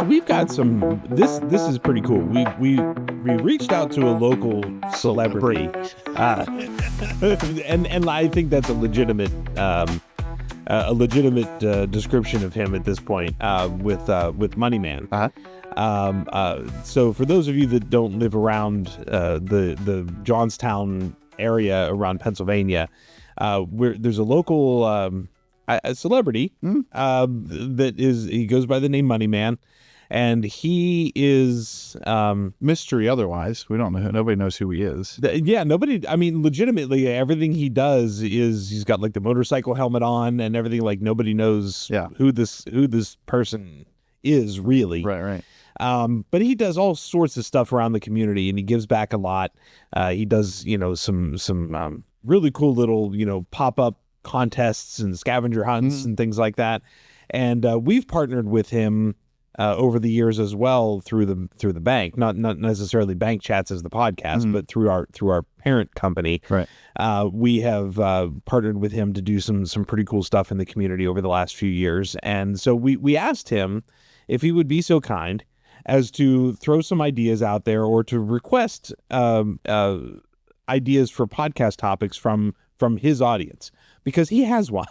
we've got some. This is pretty cool. We reached out to a local celebrity, and I think that's a legitimate description of him at this point. With Money Man. So for those of you that don't live around the Johnstown area around Pennsylvania, there's a local a celebrity he goes by the name Money Man, and he is mystery otherwise. We don't know. Nobody knows who he is. Nobody. I mean, legitimately, everything he does is he's got like the motorcycle helmet on and everything. Like nobody knows who this person is really. Right. But he does all sorts of stuff around the community, and he gives back a lot. He does, some really cool little, pop-up contests and scavenger hunts and things like that. And we've partnered with him over the years as well through the bank, not necessarily Bank Chats as the podcast, but through our parent company. Right. We have partnered with him to do some pretty cool stuff in the community over the last few years. And so we asked him if he would be so kind as to throw some ideas out there or to request ideas for podcast topics from his audience, because he has one.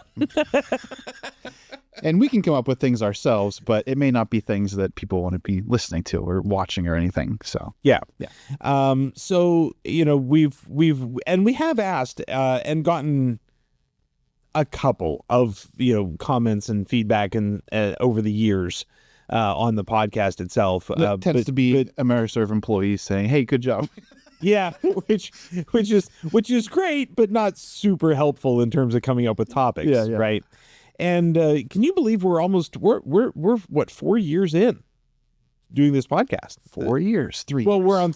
And we can come up with things ourselves, but it may not be things that people want to be listening to or watching or anything. So yeah. So we have asked and gotten a couple of comments and feedback and over the years on the podcast itself. It tends to be AmeriServ employees saying, "Hey, good job." Yeah, which is great, but not super helpful in terms of coming up with topics. Yeah. Right. And can you believe we're what, 4 years in doing this podcast? 4 years, 3 years. Well, we're on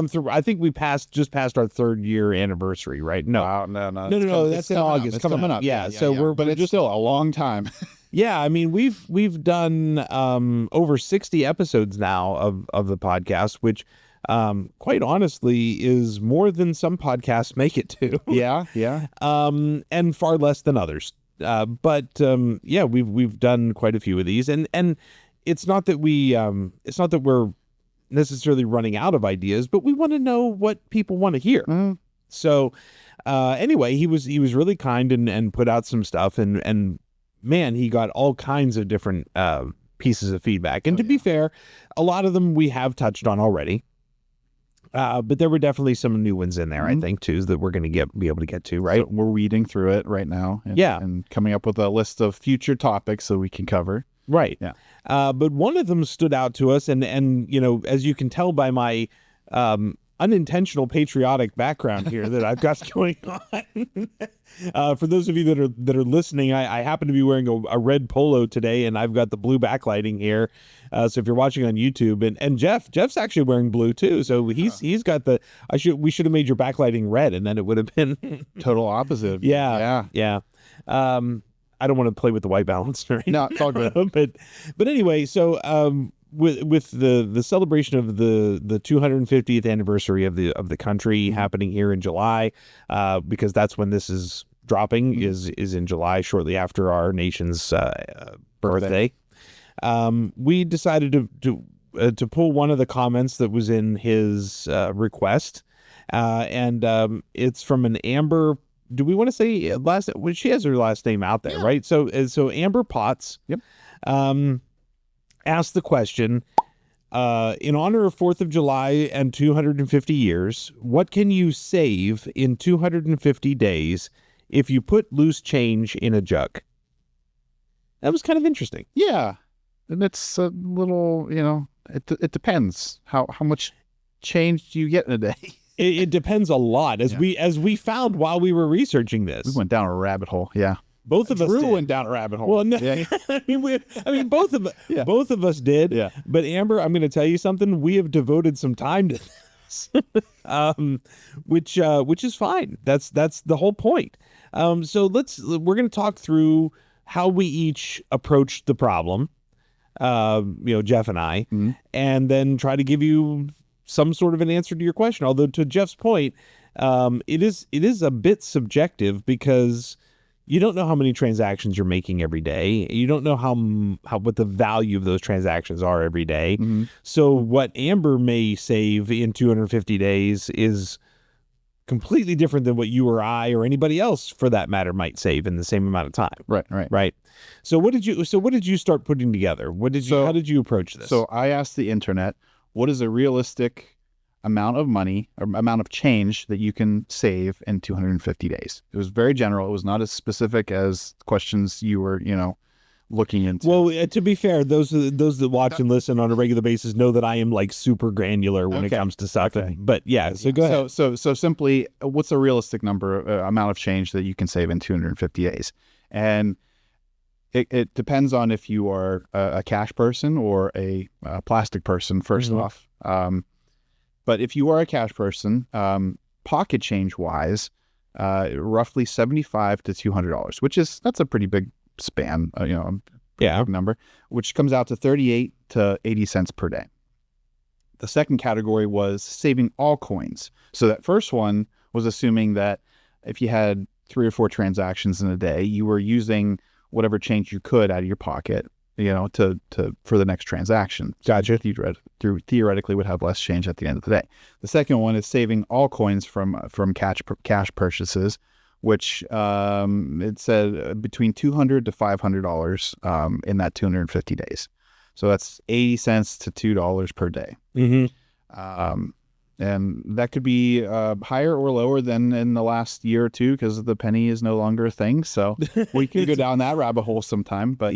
through. I think we just passed our 3rd year anniversary, right? No. No. That's in August. It's coming up. Yeah. So but it's just still a long time. Yeah, I mean, we've done over 60 episodes now of the podcast, which quite honestly is more than some podcasts make it to. Yeah. And far less than others. But we've done quite a few of these, and it's not that we're necessarily running out of ideas, but we want to know what people want to hear. So anyway, he was really kind and put out some stuff, and man, he got all kinds of different pieces of feedback. And to be fair, a lot of them we have touched on already. But there were definitely some new ones in there, I think, too, that we're going to be able to get to, right? So we're reading through it right now. And coming up with a list of future topics so we can cover. Right. Yeah. But one of them stood out to us, and as you can tell by my unintentional patriotic background here that I've got going on. For those of you that are listening, I happen to be wearing a red polo today, and I've got the blue backlighting here. So if you're watching on YouTube, and Jeff's actually wearing blue too. So he's got we should have made your backlighting red, and then it would have been total opposite. Yeah. I don't want to play with the white balance or anything. No, it's all good. But anyway, so with the celebration of the 250th anniversary of the country happening here in July, because that's when this is dropping, is in July, shortly after our nation's birthday. We decided to pull one of the comments that was in his request, and it's from an Amber. Do we want to say last? Well, she has her last name out there, right? So Amber Potts. Yep. Asked the question, in honor of 4th of July and 250 years, what can you save in 250 days if you put loose change in a jug? That was kind of interesting. Yeah. And it's a little, it depends. How much change do you get in a day? It depends a lot, as we found while we were researching this. We went down a rabbit hole. Yeah. Both of us went down a rabbit hole. Well, no, I mean, both of us did. Yeah. But Amber, I'm going to tell you something. We have devoted some time to this, which is fine. That's the whole point. So we're going to talk through how we each approached the problem. Jeff and I, and then try to give you some sort of an answer to your question. Although to Jeff's point, it is a bit subjective because You don't know how many transactions you're making every day. You don't know how what the value of those transactions are every day. So what Amber may save in 250 days is completely different than what you or I or anybody else, for that matter, might save in the same amount of time. Right. So what did you start putting together? How did you approach this? So I asked the internet, what is a realistic amount of money or amount of change that you can save in 250 days? It was very general. It was not as specific as questions you were, looking into. Well, to be fair, those that watch and listen on a regular basis know that I am like super granular when it comes to stuff. Okay. But yeah, so go ahead. So simply, what's a realistic amount of change that you can save in 250 days? And it depends on if you are a cash person or a plastic person, first off. But if you are a cash person, pocket change wise, roughly $75 to $200, that's a pretty big span, big number, which comes out to 38 to 80 cents per day. The second category was saving all coins. So that first one was assuming that if you had 3 or 4 transactions in a day, you were using whatever change you could out of your pocket, for the next transaction. Gotcha. Theoretically would have less change at the end of the day. The second one is saving all coins from cash purchases, which it said between $200 to $500 in that 250 days. So that's 80 cents to $2 per day. And that could be higher or lower than in the last year or two, because the penny is no longer a thing. So we could go down that rabbit hole sometime. But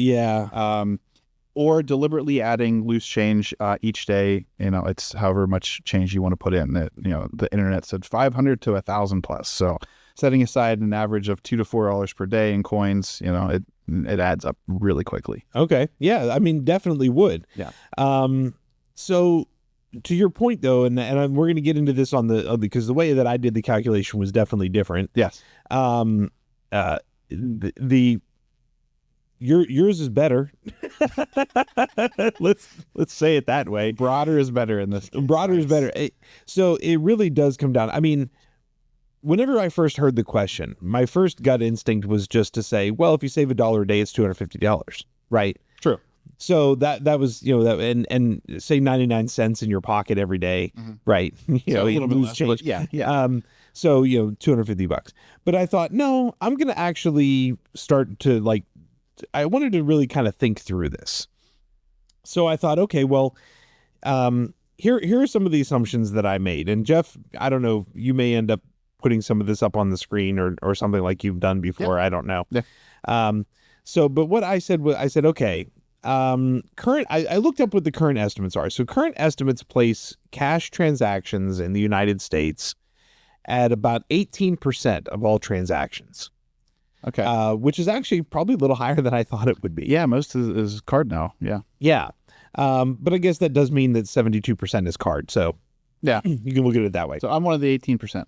or deliberately adding loose change each day. It's however much change you want to put in. The internet said 500 to 1,000 plus. So setting aside an average of $2 to $4 per day in coins, it adds up really quickly. Okay. Yeah. I mean, definitely would. Yeah. So to your point though, and we're going to get into this because the way that I did the calculation was definitely different. Yes. Yours is better. Let's say it that way. Broader is better in this. Broader is better. So it really does come down. I mean, whenever I first heard the question, my first gut instinct was just to say, well, if you save $1 a day, it's $250, right? True. So that was, and say 99 cents in your pocket every day, right? A little bit less change. Yeah. So, $250. But I thought, no, I'm going to actually start to I wanted to really kind of think through this. So I thought, okay, well, here are some of the assumptions that I made. And Jeff, I don't know, you may end up putting some of this up on the screen or something like you've done before. Yeah. I don't know. Yeah. But what I said was, okay, I looked up what the current estimates are. So current estimates place cash transactions in the United States at about 18% of all transactions. Okay. Which is actually probably a little higher than I thought it would be. Yeah, most is card now. Yeah. Yeah. But I guess that does mean that 72% is card. So yeah, you can look at it that way. So I'm one of the 18%.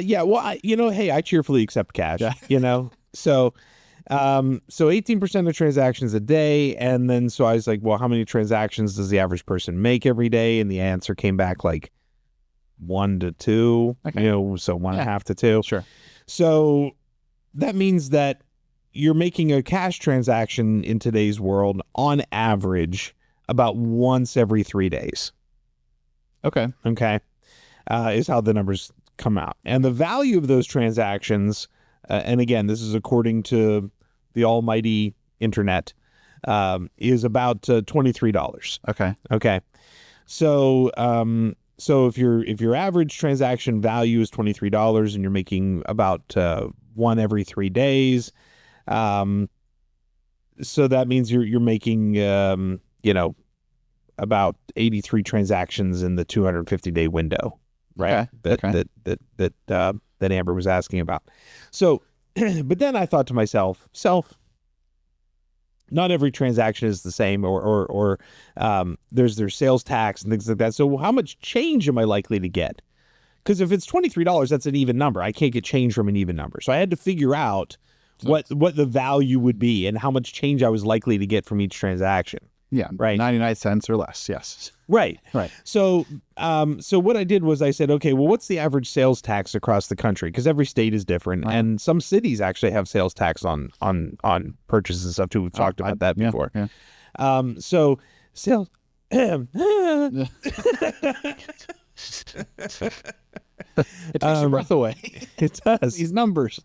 Yeah. Well, hey, I cheerfully accept cash, so 18% of transactions a day. And then, so I was like, well, how many transactions does the average person make every day? And the answer came back like 1 to 2, so 1.5 to 2. Sure. So that means that you're making a cash transaction in today's world on average about once every 3 days. Okay. Is how the numbers come out. And the value of those transactions, and again, this is according to the almighty internet, is about $23. Okay. So if your average transaction value is $23 and you're making about 1 every 3 days, so that means you're making about 83 transactions in the 250-day window, right? Okay. That Amber was asking about. So, but then I thought to myself, not every transaction is the same, or there's sales tax and things like that. So how much change am I likely to get? Because if it's $23, that's an even number. I can't get change from an even number. So I had to figure out what the value would be and how much change I was likely to get from each transaction. Yeah. Right. 99 cents or less. Yes. Right. Right. So, so what I did was I said, okay, well, what's the average sales tax across the country? Because every state is different, Right. and some cities actually have sales tax on purchases and stuff too. We've talked about that before. Yeah. So sales. It takes your breath away. It does. These numbers.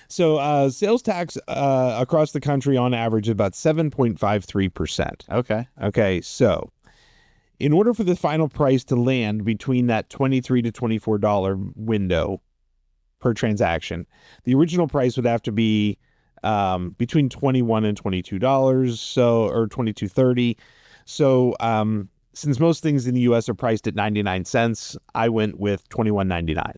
So sales tax across the country on average is about 7.53%. Okay. Okay, so in order for the final price to land between that $23 to $24 window per transaction, the original price would have to be between $21 and $22, so, or $22.30. So since most things in the U.S. are priced at 99 cents, I went with $21.99.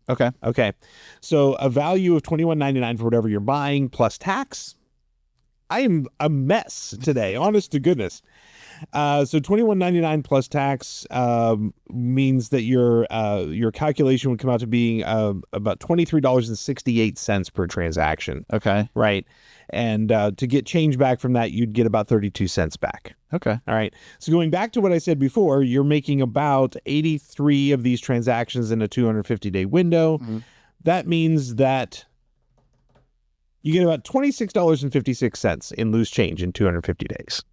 Okay. Okay. So a value of $21.99 for whatever you're buying plus tax. I am a mess today, honest to goodness. So $21.99 plus tax means that your calculation would come out to being about $23.68 per transaction. Okay. Right. And to get change back from that, you'd get about 32 cents back. Okay. All right. So going back to what I said before, you're making about 83 of these transactions in a 250-day window. Mm-hmm. That means that you get about $26.56 in loose change in 250 days.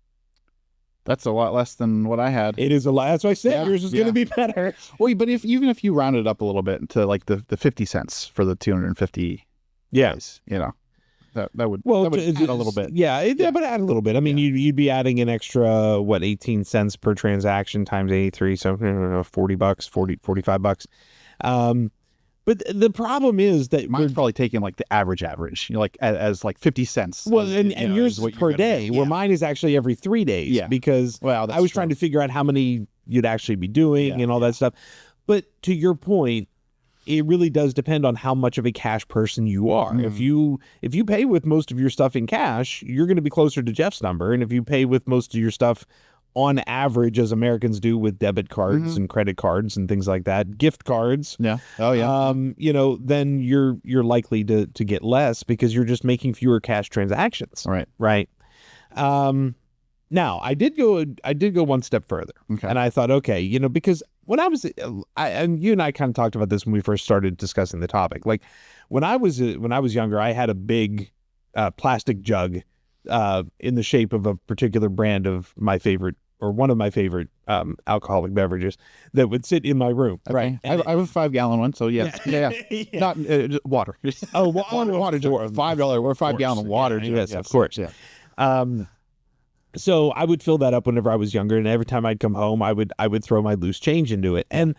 That's a lot less than what I had. It is a lot. That's why I said Yeah, yours is going to be better. Well, but even if you round it up a little bit to like the 50 cents for the 250 days, you know, that would add a little bit. Yeah, but add a little bit. I mean, you'd be adding an extra, 18 cents per transaction times 83. So $40, 45 bucks. But the problem is that mine's probably taking like the average, you know, like as like 50 cents. Well, and yours is per day, where mine is actually every 3 days. Yeah. Because I was trying to figure out how many you'd actually be doing and all that stuff. But to your point, it really does depend on how much of a cash person you are. Mm. If you pay with most of your stuff in cash, you're going to be closer to Jeff's number. And if you pay with most of your stuff on average, as Americans do with debit cards and credit cards and things like that, gift cards. Yeah. Oh yeah. You know, then you're likely to get less because you're just making fewer cash transactions. Right. Right. Now I did go one step further, and I thought, okay, you know, because when I was, and you and I kind of talked about this when we first started discussing the topic. Like when I was younger, I had a big plastic jug in the shape of a particular brand of my favorite, or one of my favorite alcoholic beverages that would sit in my room. Okay. Right. I have a $5-gallon one, so yeah. Not water. Oh, water, $5 or $5-gallon water. Yes, of course. Yeah. So I would fill that up whenever I was younger, and every time I'd come home, I would throw my loose change into it, and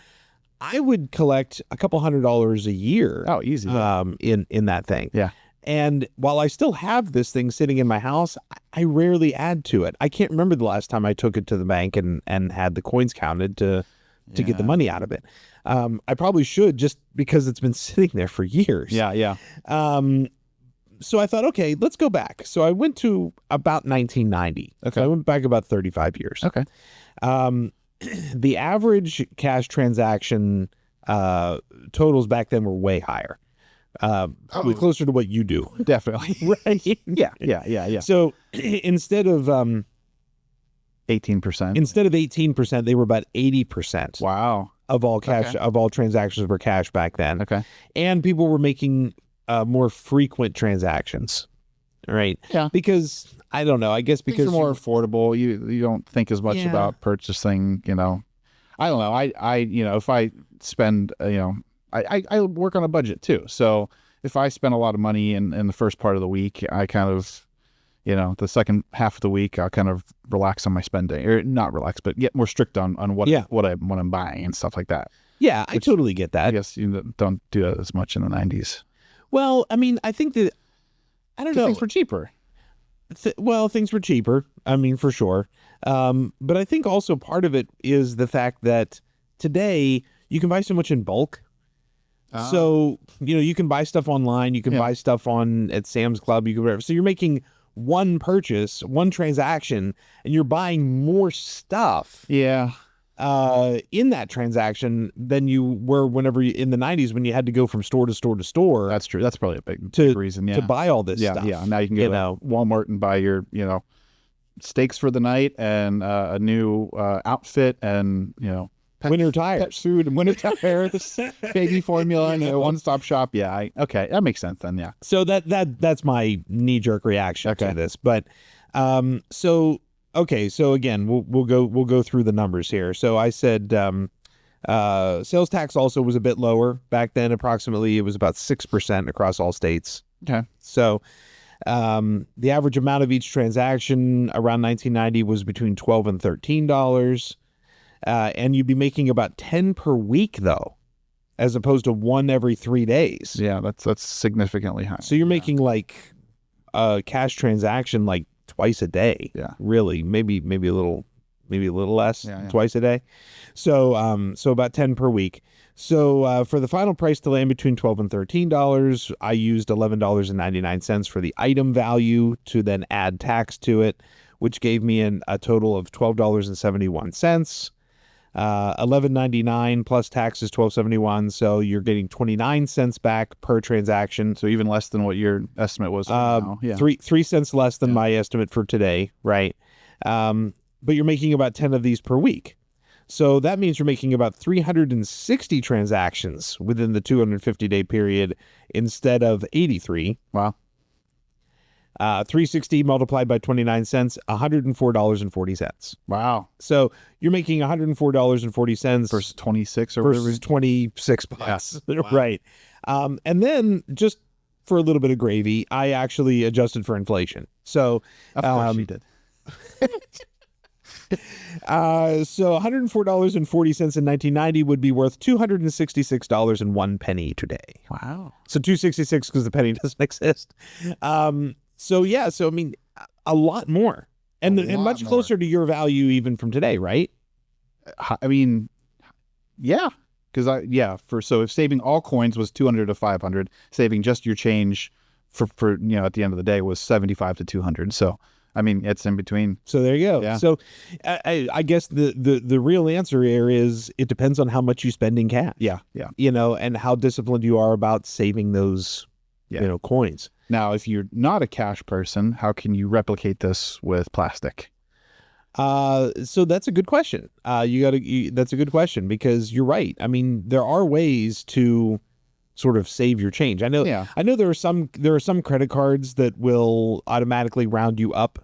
I would collect a couple $100 a year. Oh, easy. In that thing. Yeah. And while I still have this thing sitting in my house, I rarely add to it. I can't remember the last time I took it to the bank and had the coins counted to get the money out of it. I probably should, just because it's been sitting there for years. Yeah. So I thought, okay, let's go back. So I went to about 1990. Okay. So I went back about 35 years. Okay. The average cash transaction totals back then were way higher. Probably closer to what you do. Definitely. Right? Yeah. So instead of 18%. Instead of 18%, they were about 80%. Wow. Of all cash, of all transactions were cash back then. Okay. And people were making more frequent transactions. Right. Yeah. Because I don't know. I guess because things are more affordable. You don't think as much about purchasing. You know, I don't know. I you know, if I spend I work on a budget too. So if I spend a lot of money in the first part of the week, I kind of, you know, the second half of the week, I'll kind of relax on my spending, or not relax, but get more strict on what I'm buying and stuff like that. Yeah, I totally get that. I guess you don't do that as much in the 90s. Well, I mean, I think that, I don't know. Things were cheaper. Things were cheaper. I mean, for sure. But I think also part of it is the fact that today you can buy so much in bulk. So, you know, you can buy stuff online, you can buy stuff at Sam's Club, you can whatever. So you're making one purchase, one transaction, and you're buying more stuff. Yeah. In that transaction than you were whenever in the 90s when you had to go from store to store to store. That's true. That's probably a big reason. To buy all this stuff. Yeah. Now you can go to Walmart and buy your, you know, steaks for the night and a new outfit and, Winter pet tires. food and winter tires, baby formula, and a one-stop shop. Yeah, okay, that makes sense then. Yeah. So that's my knee-jerk reaction to Okay. this. But so okay, so again, we'll go through the numbers here. So I said sales tax also was a bit lower back then. Approximately, it was about 6% across all states. Okay. So the average amount of each transaction around 1990 was between $12 and $13. And you'd be making about 10 per week, though, as opposed to one every 3 days. Yeah, that's significantly high. So you're making like a cash transaction like twice a day. Yeah. Really, maybe a little less, Yeah. twice a day. So so about 10 per week. So for the final price to land between $12 and $13, I used $11.99 for the item value to then add tax to it, which gave me a total of $12.71. $11.99 plus tax is $12.71, so you're getting 29 cents back per transaction. So even less than what your estimate was. For now. Yeah. 3 cents less than my estimate for today, right? But you're making about 10 of these per week. So that means you're making about 360 transactions within the 250-day period instead of 83. Wow. 360 multiplied by 29 cents, $104.40. Wow. So you're making $104.40 Versus 26 or whatever. versus 26 bucks. Right. And then just for a little bit of gravy, I actually adjusted for inflation. So Of course you did. so $104.40 in 1990 would be worth $266.01 today. Wow. So 266 because the penny doesn't exist. So I mean, a lot more, and much closer to your value even from today, right? I mean, yeah, because so if saving all coins was 200 to 500, saving just your change for at the end of the day was 75 to 200. So I mean, it's in between. So there you go. Yeah. So I guess the real answer here is it depends on how much you spend in cash. Yeah. And how disciplined you are about saving those coins. Now, if you're not a cash person, how can you replicate this with plastic? So that's a good question. That's a good question because you're right. I mean, there are ways to sort of save your change. I know there are some credit cards that will automatically round you up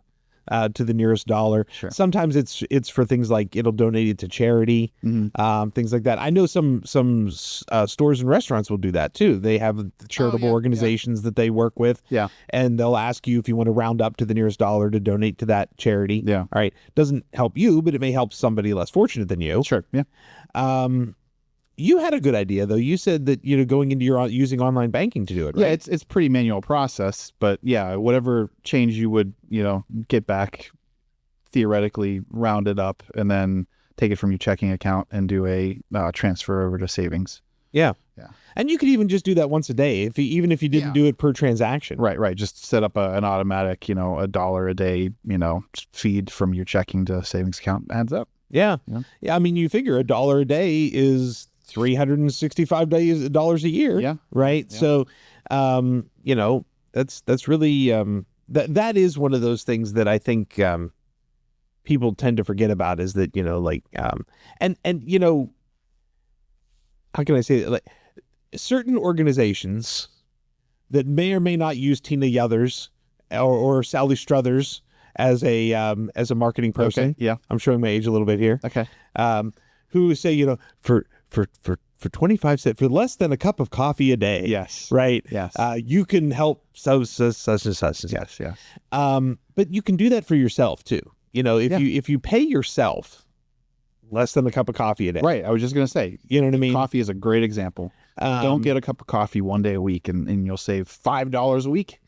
to the nearest dollar. Sure. Sometimes it's for things like it'll donate it to charity, things like that. I know some stores and restaurants will do that too. They have charitable organizations that they work with. Yeah. And they'll ask you if you want to round up to the nearest dollar to donate to that charity. Yeah. All right. Doesn't help you, but it may help somebody less fortunate than you. Sure. Yeah. You had a good idea though. You said that going into using online banking to do it, right? Yeah, it's pretty manual process, but yeah, whatever change you would, get back, theoretically round it up and then take it from your checking account and do a transfer over to savings. Yeah. Yeah. And you could even just do that once a day, even if you didn't do it per transaction. Right. Just set up an automatic, $1 a day, feed from your checking to savings account adds up. Yeah. I mean, you figure $1 a day is $365 a year. Yeah. Right. Yeah. So, that's really that is one of those things that I think people tend to forget about is that how can I say that? Like certain organizations that may or may not use Tina Yothers or Sally Struthers as a marketing person. Okay. Yeah. I'm showing my age a little bit here. Okay. Who say, for 25 cents, for less than a cup of coffee a day. Yes. Right. Yes. You can help such and such. Yes. Yes. But you can do that for yourself too. If you pay yourself less than a cup of coffee a day. Right. I was just going to say, You know what I mean? coffee is a great example. Don't get a cup of coffee one day a week and you'll save $5 a week.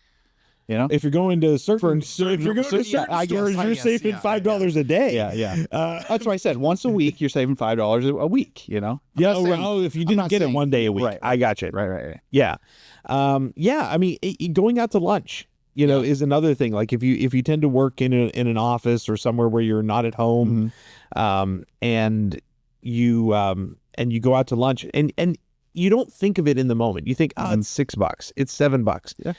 If you're going to certain stores, you're saving $5 a day. Yeah. That's why I said once a week, you're saving $5 a week, Yeah. If you didn't get it one day a week. Right. I got you. Right. Yeah. I mean, going out to lunch, is another thing. Like if you tend to work in an office or somewhere where you're not at home, and you go out to lunch and you don't think of it in the moment. You think, oh, it's $6, it's $7. Yeah.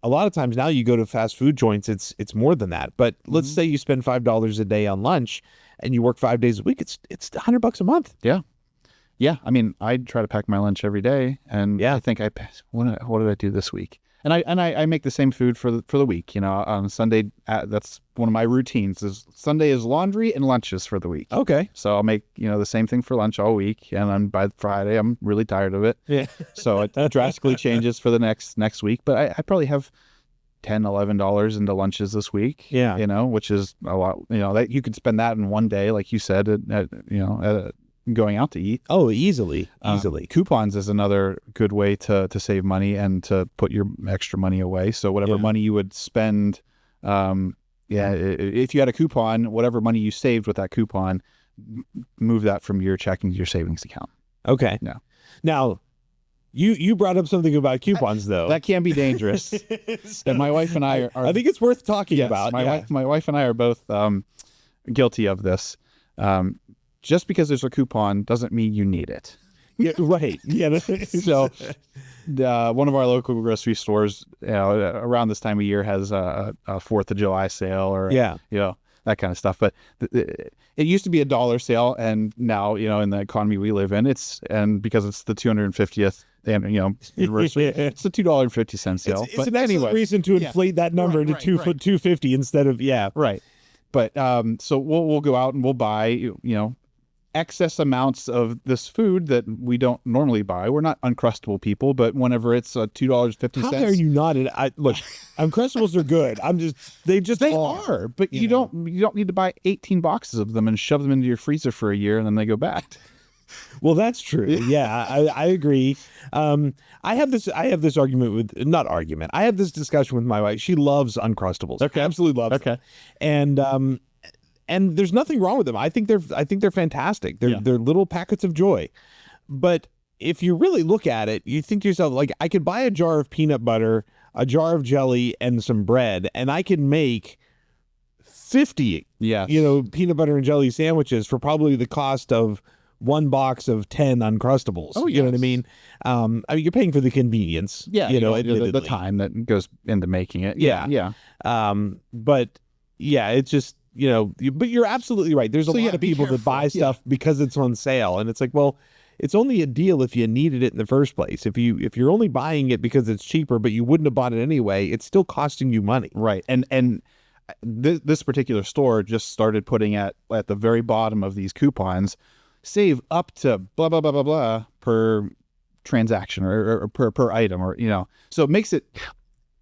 A lot of times now you go to fast food joints, it's more than that. But let's say you spend $5 a day on lunch and you work 5 days a week. It's $100 a month. Yeah. Yeah. I mean, I try to pack my lunch every day, and I think what did I do this week? And I make the same food for the week. You know, on Sunday, that's one of my routines. Is Sunday is laundry and lunches for the week. Okay. So I'll make, you know, the same thing for lunch all week, and then by Friday I'm really tired of it. Yeah. So it drastically changes for the next week. But I probably have $10-11 into lunches this week. Yeah. You know, which is a lot. You know, that you could spend that in one day, like you said, going out to eat. Oh, easily. Coupons is another good way to save money and to put your extra money away. So whatever money you would spend, if you had a coupon, whatever money you saved with that coupon, move that from your checking to your savings account. Okay. Yeah. Now, you brought up something about coupons, though. That can be dangerous. And my wife and I are. I think it's worth talking about. My wife and I are both guilty of this. Just because there's a coupon doesn't mean you need it. Yeah, right. Yeah. So one of our local grocery stores, you know, around this time of year has a 4th of July sale or, you know, that kind of stuff. But it used to be $1 sale. And now, you know, in the economy we live in, because it's the 250th anniversary, it's the $2.50 sale. It's an excellent reason to inflate that number to 250 instead of, Right. But so we'll go out and we'll buy, you know, excess amounts of this food that we don't normally buy. We're not Uncrustable people, but whenever it's $2.50, how are you not? Look, Uncrustables are good. They are, but you don't need to buy 18 boxes of them and shove them into your freezer for a year and then they go bad. Well, that's true. Yeah, I agree. I have this argument I have this discussion with my wife. She loves Uncrustables. Okay. Absolutely loves them. And there's nothing wrong with them. I think they're fantastic. They're little packets of joy. But if you really look at it, you think to yourself, like, I could buy a jar of peanut butter, a jar of jelly, and some bread, and I can make 50 peanut butter and jelly sandwiches for probably the cost of one box of 10 Uncrustables. Oh, you know what I mean? You're paying for the convenience. Yeah, the time that goes into making it. Yeah. But yeah, it's just, but you're absolutely right. There's a lot of people that buy stuff because it's on sale, and it's like, well, it's only a deal if you needed it in the first place. If you're only buying it because it's cheaper, but you wouldn't have bought it anyway, it's still costing you money. Right. And this particular store just started putting at the very bottom of these coupons, save up to blah blah blah blah blah per transaction or per item, or so it makes it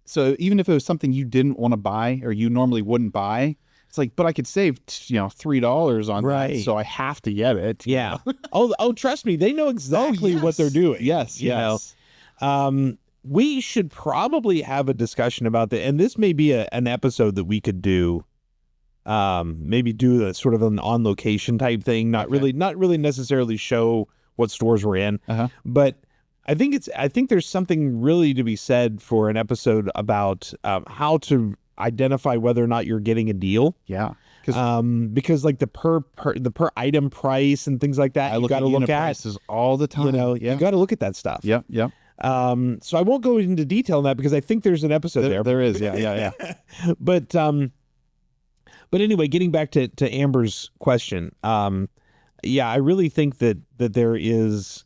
so even if it was something you didn't want to buy or you normally wouldn't buy, it's like, but I could save $3 on that, so I have to get it. Yeah. oh, trust me, they know exactly what they're doing. Yes. We should probably have a discussion about that, and this may be an episode that we could do. Maybe do a sort of an on location type thing, not really necessarily show what stores we're in, but I think there's something really to be said for an episode about how to identify whether or not you're getting a deal. Yeah. Because like the per item price and things like that, you got to look at prices all the time. You got to look at that stuff. Yeah. So I won't go into detail on that because I think there's an episode there. There is. Yeah. But anyway, getting back to Amber's question, I really think that there is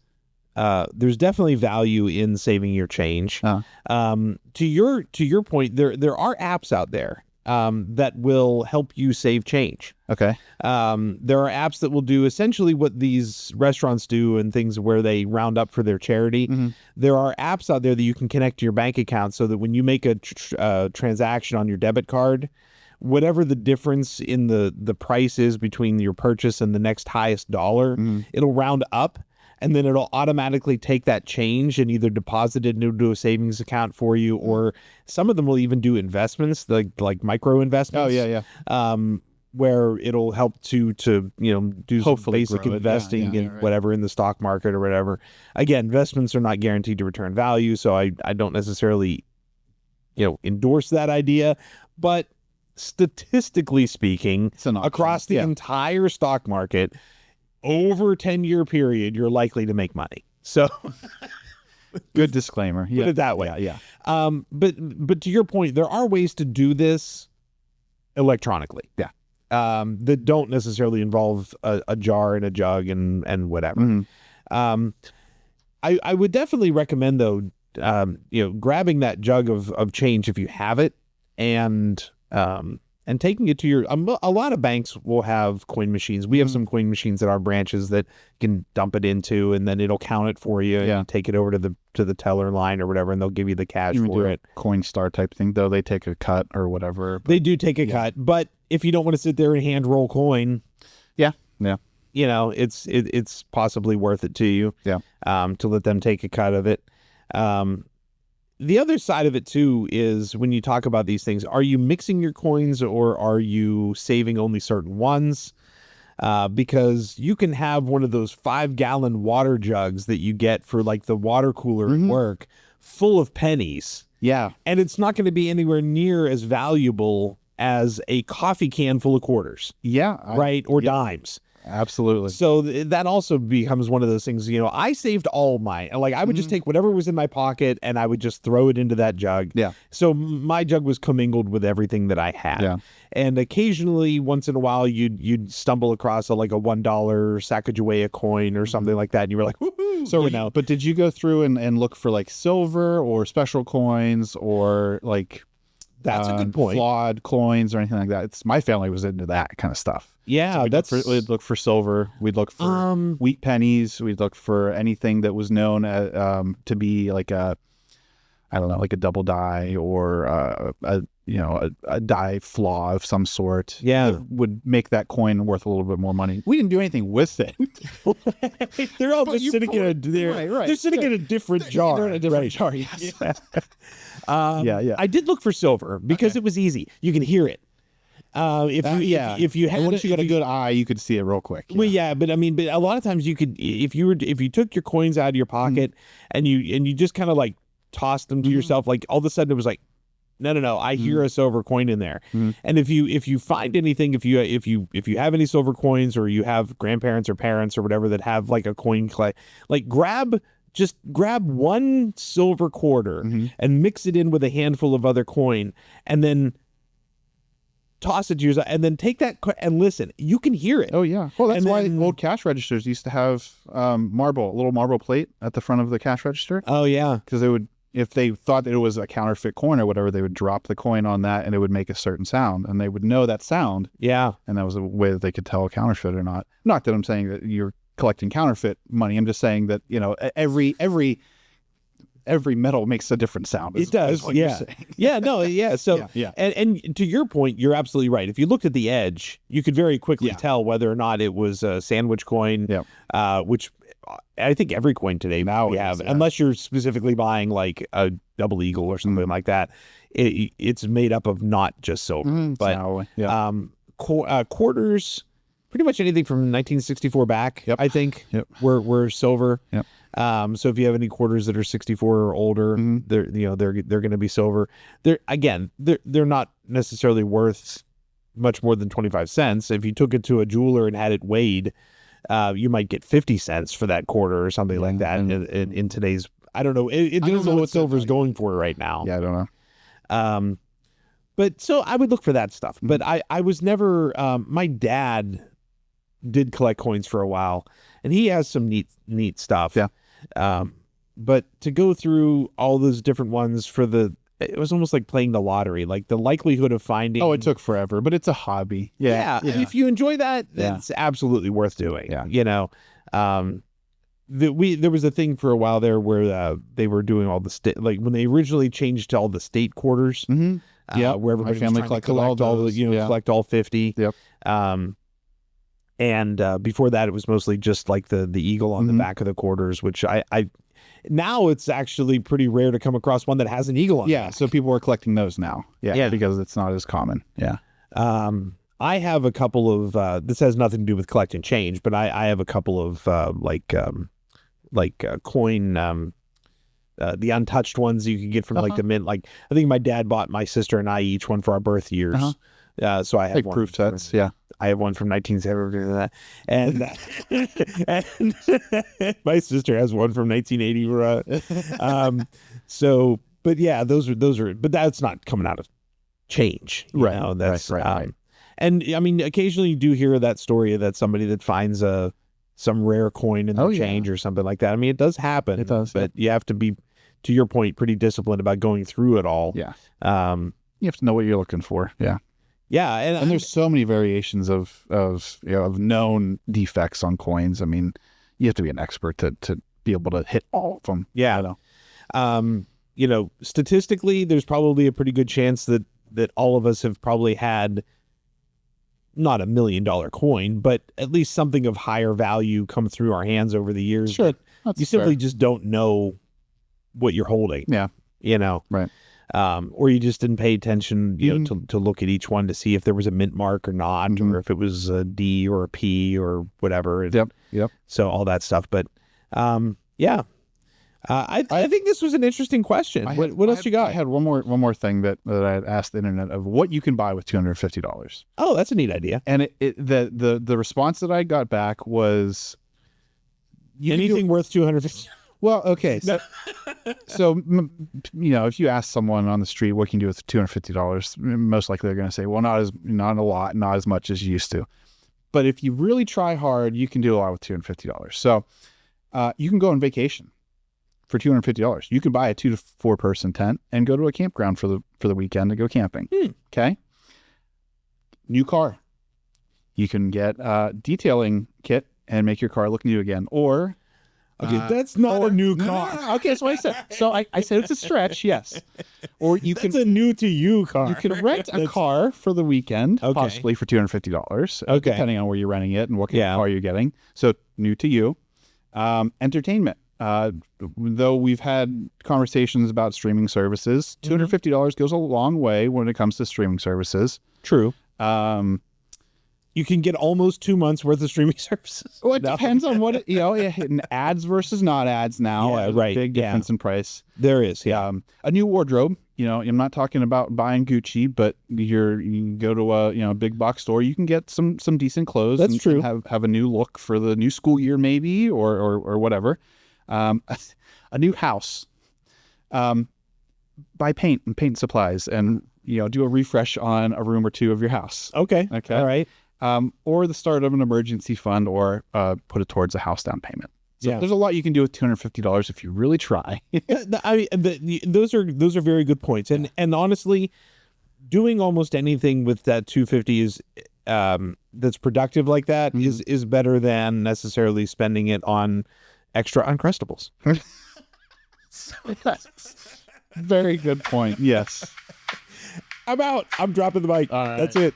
there's definitely value in saving your change. To your point, there are apps out there that will help you save change. Okay. There are apps that will do essentially what these restaurants do and things where they round up for their charity. Mm-hmm. There are apps out there that you can connect to your bank account so that when you make a transaction on your debit card, whatever the difference in the price is between your purchase and the next highest dollar, it'll round up, and then it'll automatically take that change and either deposit it into a savings account for you, or some of them will even do investments, like micro investments. Oh, yeah. Where it'll help to do some basic investing in whatever in the stock market or whatever. Again, investments are not guaranteed to return value, so I don't necessarily endorse that idea, but statistically speaking, the entire stock market, over a 10-year period, you're likely to make money. So Good disclaimer. put it that way. Yeah. Yeah. But to your point, there are ways to do this electronically. Yeah. That don't necessarily involve a jar and a jug and whatever. Mm-hmm. I would definitely recommend though, grabbing that jug of change if you have it, and taking it to your. A lot of banks will have coin machines. We have some coin machines at our branches that you can dump it into, and then it'll count it for you. Yeah. And take it over to the teller line or whatever, and they'll give you the cash You for do it. a Coinstar type thing, though they take a cut or whatever. But They do take a cut, but if you don't want to sit there and hand roll coin, yeah. it's possibly worth it to you. Yeah. To let them take a cut of it. The other side of it too is when you talk about these things, are you mixing your coins or are you saving only certain ones? Because you can have one of those 5-gallon water jugs that you get for like the water cooler at work, full of pennies, Yeah. and it's not going to be anywhere near as valuable as a coffee can full of quarters, Yeah. right? Or dimes. Absolutely. So that also becomes one of those things, I saved all mine. Like I would just take whatever was in my pocket and I would just throw it into that jug. Yeah. So my jug was commingled with everything that I had. Yeah. And occasionally, once in a while, you'd stumble across a $1 Sacagawea coin or something like that. And you were like, woohoo! So, but did you go through and look for like silver or special coins or like That's a good point. flawed coins or anything like that? My family was into that kind of stuff. Yeah, We'd look for silver. We'd look for wheat pennies. We'd look for anything that was known to be like a double die or a die flaw of some sort. Yeah. that would make that coin worth a little bit more money. We didn't do anything with it. They're all But just you sitting in a right. they're sitting in a different jar. They're in a different right. jar. Yes. Yeah. I did look for silver because it was easy. You can hear it. If you had, once you got a good eye, you could see it real quick. Well, yeah, but a lot of times you could, if you took your coins out of your pocket and you just kind of like tossed them to yourself, like all of a sudden it was like, no, I hear a silver coin in there. And if you find anything, if you have any silver coins or you have grandparents or parents or whatever that have like a coin like grab one silver quarter and mix it in with a handful of other coin and then toss it to yourself, and then take that and listen. You can hear it. Oh yeah. Well, that's And why then- old cash registers used to have a little marble plate at the front of the cash register, Oh yeah. because they would, if they thought that it was a counterfeit coin or whatever, they would drop the coin on that and it would make a certain sound, and they would know that sound, Yeah. and that was a way that they could tell a counterfeit or not. Not that I'm saying that you're collecting counterfeit money. I'm just saying that every metal makes a different sound. It does, is what you're yeah. saying. Yeah, no, yeah. So, Yeah. And to your point, you're absolutely right. If you looked at the edge, you could very quickly Yeah. tell whether or not it was a sandwich coin, which I think every coin today now we have, unless you're specifically buying like a double eagle or something like that. It's made up of not just silver, but quarters, pretty much anything from 1964 back, I think, were silver. Yep. So if you have any quarters that are 64 or older, they're going to be silver. They're not necessarily worth much more than 25 cents. If you took it to a jeweler and had it weighed, you might get 50 cents for that quarter or something like that. In today's, I don't know. It doesn't know what silver's going for right now. Yeah, I don't know. But so I would look for that stuff. But I was never. My dad did collect coins for a while, and he has some neat stuff. Yeah. But to go through all those different ones it was almost like playing the lottery. Like the likelihood of finding. Oh, it took forever, but it's a hobby. Yeah. If you enjoy that, it's absolutely worth doing. Yeah. There was a thing for a while there where they were doing all the like when they originally changed to all the state quarters. Yeah, where everybody my family was trying to collected all those. collect all 50. Yep. And before that, it was mostly just like the eagle on the back of the quarters, which I now it's actually pretty rare to come across one that has an eagle on it. Yeah, so people are collecting those now. Yeah, because it's not as common. Yeah. I have a couple of this has nothing to do with collecting change, but I have a couple of coin the untouched ones you can get from like the mint. Like I think my dad bought my sister and I each one for our birth years. So I have Like one proof sets, yeah. I have one from 1970, and my sister has one from 1980. So, but yeah, those are, but that's not coming out of Change, you Right, know, that's right. And I mean, occasionally you do hear that story that somebody that finds some rare coin in the Change or something like that. I mean, it does happen. It does, but you have to be, to your point, pretty disciplined about going through it all. Yeah. Um, You have to know what you're looking for. Yeah. yeah, And there's so many variations of known defects on coins. I mean, you have to be an expert to be able to hit all of them. Yeah. You know, statistically, there's probably a pretty good chance that all of us have probably had not $1 million coin, but at least something of higher value come through our hands over the years. Sure. That you simply just don't know what you're holding. Yeah. You know, right. Or you just didn't pay attention, you know, to look at each one to see if there was a mint mark or not, or if it was a D or a P or whatever. Yep. So all that stuff. But yeah. I think this was an interesting question. What else you got? I had one more thing that I had asked the internet of what you can buy with $250. Oh, that's a neat idea. And the response that I got back was anything worth $250. Well, okay. So you know, if you ask someone on the street what can you do with $250, most likely they're going to say, well, not a lot, not as much as you used to. But if you really try hard, you can do a lot with $250. So you can go on vacation for $250. You can buy a 2 to 4 person tent and go to a campground for the weekend to go camping. Okay. New car. You can get a detailing kit and make your car look new again. Or that's not a new car. No. Okay, that's what I said. So I said it's a stretch, yes. Or that's a new to you car. You can rent a car for the weekend, possibly for $250. Depending on where you're renting it and what kind of car you're getting. So new to you. Entertainment. Though we've had conversations about streaming services, $250 goes a long way when it comes to streaming services. True. You can get almost 2 months worth of streaming services. Well, it depends on what ads versus not ads now. Yeah, right. Big difference in price. There is. Yeah. A new wardrobe. You know, I'm not talking about buying Gucci, but you can go to a big box store. You can get some decent clothes. That's true. And have a new look for the new school year, maybe, or whatever. A new house. Buy paint and paint supplies, and do a refresh on a room or two of your house. Okay. All right. Or the start of an emergency fund, or put it towards a house down payment. So there's a lot you can do with $250 if you really try. I mean, those are very good points, and honestly, doing almost anything with that $250 is that's productive like that is better than necessarily spending it on extra Uncrustables. Very good point. Yes. I'm out. I'm dropping the mic. All right. That's it.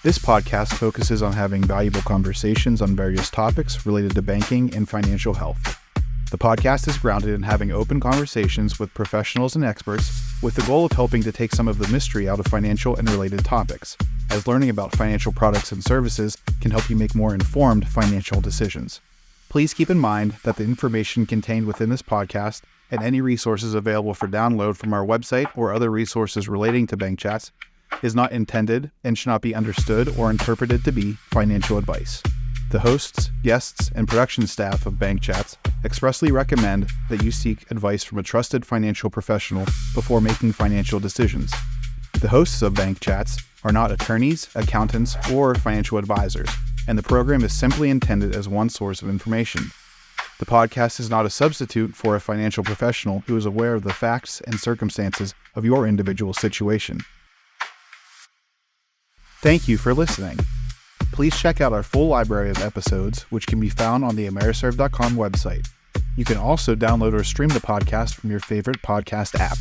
This podcast focuses on having valuable conversations on various topics related to banking and financial health. The podcast is grounded in having open conversations with professionals and experts with the goal of helping to take some of the mystery out of financial and related topics, as learning about financial products and services can help you make more informed financial decisions. Please keep in mind that the information contained within this podcast and any resources available for download from our website or other resources relating to Bank Chats is not intended and should not be understood or interpreted to be financial advice. The hosts, guests, and production staff of Bank Chats expressly recommend that you seek advice from a trusted financial professional before making financial decisions. The hosts of Bank Chats are not attorneys, accountants, or financial advisors, and the program is simply intended as one source of information. The podcast is not a substitute for a financial professional who is aware of the facts and circumstances of your individual situation. Thank you for listening. Please check out our full library of episodes, which can be found on the AmeriServ.com website. You can also download or stream the podcast from your favorite podcast app.